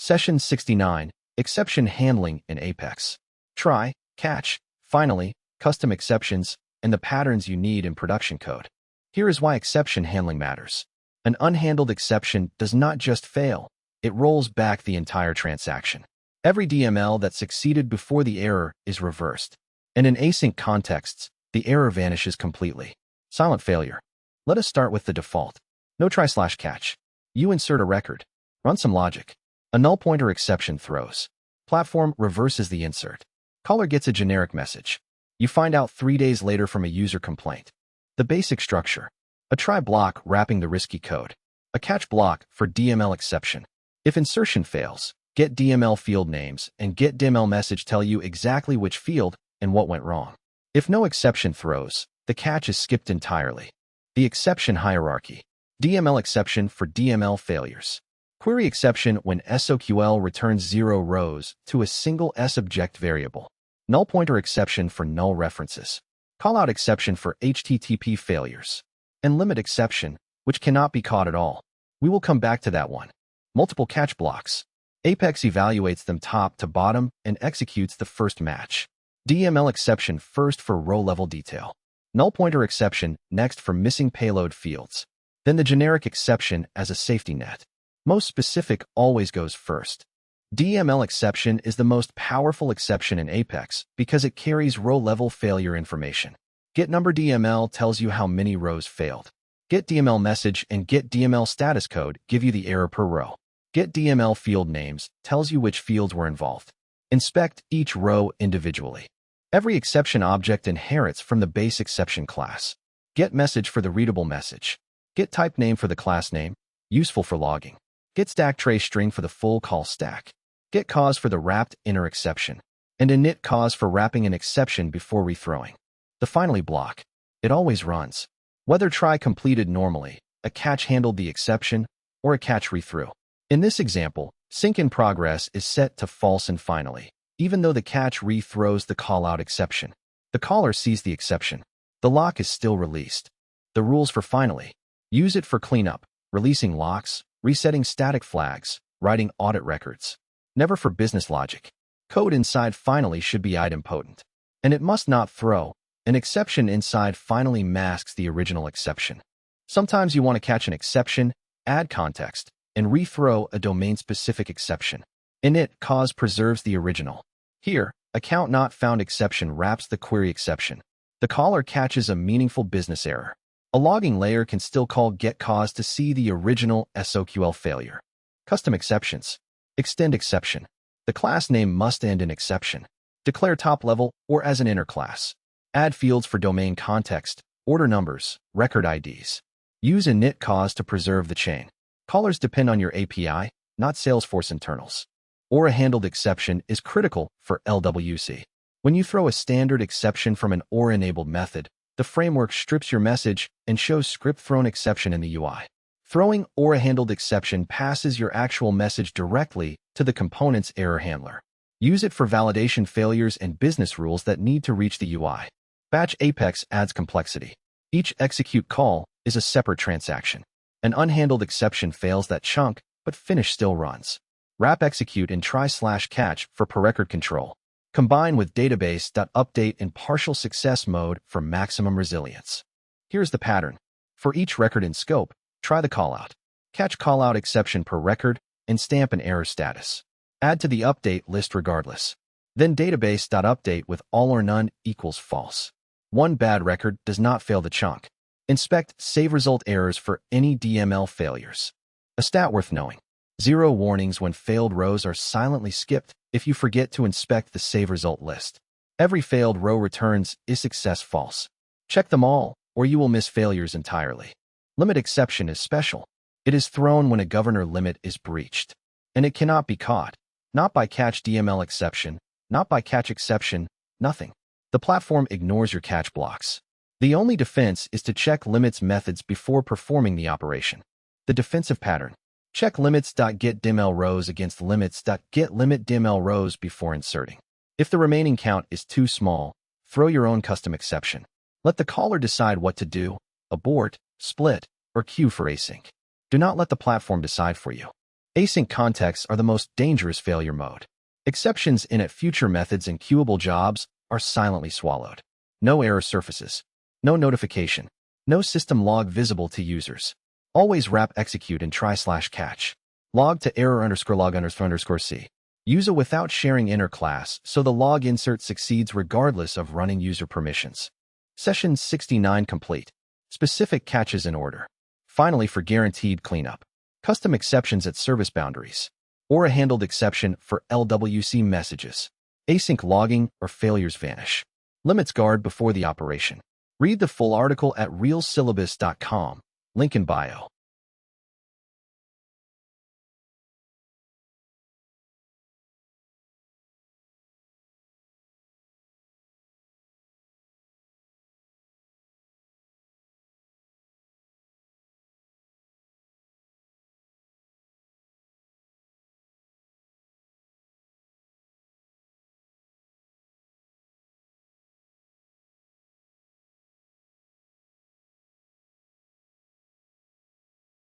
Session 69, Exception Handling in Apex. Try, catch, finally, custom exceptions, and the patterns you need in production code. Here is why exception handling matters. An unhandled exception does not just fail, it rolls back the entire transaction. Every DML that succeeded before the error is reversed. And in async contexts, the error vanishes completely. Silent failure. Let us start with the default. No try/catch. You insert a record. Run some logic. A null pointer exception throws. Platform reverses the insert. Caller gets a generic message. You find out 3 days later from a user complaint. The basic structure. A try block wrapping the risky code. A catch block for DML exception. If insertion fails, get DML field names and get DML message tell you exactly which field and what went wrong. If no exception throws, the catch is skipped entirely. The exception hierarchy. DML exception for DML failures. Query exception when SOQL returns 0 rows to a single subject variable. Null pointer exception for null references. Callout exception for HTTP failures. And limit exception, which cannot be caught at all. We will come back to that one. Multiple catch blocks. Apex evaluates them top to bottom and executes the first match. DML exception first for row-level detail. Null pointer exception next for missing payload fields. Then the generic exception as a safety net. Most specific always goes first. DML exception is the most powerful exception in Apex because it carries row-level failure information. Get number DML tells you how many rows failed. Get DML message and get DML status code give you the error per row. Get DML field names tells you which fields were involved. Inspect each row individually. Every exception object inherits from the base exception class. Get message for the readable message. Get type name for the class name, useful for logging. Get stack trace string for the full call stack. Get cause for the wrapped inner exception. And init cause for wrapping an exception before rethrowing. The finally block. It always runs. Whether try completed normally, a catch handled the exception, or a catch rethrew. In this example, sync in progress is set to false and finally, even though the catch rethrows the callout exception. The caller sees the exception. The lock is still released. The rules for finally. Use it for cleanup, releasing locks, resetting static flags, writing audit records. Never for business logic. Code inside finally should be idempotent. And it must not throw. An exception inside finally masks the original exception. Sometimes you want to catch an exception, add context, and rethrow a domain-specific exception. Init cause preserves the original. Here, account not found exception wraps the query exception. The caller catches a meaningful business error. A logging layer can still call getCause to see the original SOQL failure. Custom exceptions. Extend exception. The class name must end in exception. Declare top level or as an inner class. Add fields for domain context, order numbers, record IDs. Use init cause to preserve the chain. Callers depend on your API, not Salesforce internals. Or a handled exception is critical for LWC. When you throw a standard exception from an OR-enabled method, the framework strips your message and shows script-thrown exception in the UI. Throwing OR-handled exception passes your actual message directly to the component's error handler. Use it for validation failures and business rules that need to reach the UI. Batch Apex adds complexity. Each execute call is a separate transaction. An unhandled exception fails that chunk, but finish still runs. Wrap execute in try/catch for per record control. Combine with database.update in partial success mode for maximum resilience. Here's the pattern. For each record in scope, try the callout. Catch callout exception per record and stamp an error status. Add to the update list regardless. Then database.update with all or none equals false. One bad record does not fail the chunk. Inspect save result errors for any DML failures. A stat worth knowing. 0 warnings when failed rows are silently skipped if you forget to inspect the save result list. Every failed row returns is success false. Check them all, or you will miss failures entirely. Limit exception is special. It is thrown when a governor limit is breached. And it cannot be caught. Not by catch DML exception, not by catch exception, nothing. The platform ignores your catch blocks. The only defense is to check limits methods before performing the operation. The defensive pattern. Check limits.getDML rows against limits.getLimitDML rows before inserting. If the remaining count is too small, throw your own custom exception. Let the caller decide what to do, abort, split, or queue for async. Do not let the platform decide for you. Async contexts are the most dangerous failure mode. Exceptions in at future methods and queuable jobs are silently swallowed. No error surfaces. No notification. No system log visible to users. Always wrap execute and try/catch. Log to error _log _c. Use a without sharing inner class so the log insert succeeds regardless of running user permissions. Session 69 complete. Specific catches in order. Finally, for guaranteed cleanup. Custom exceptions at service boundaries. Or a handled exception for LWC messages. Async logging or failures vanish. Limits guard before the operation. Read the full article at realsyllabus.com. Link in bio.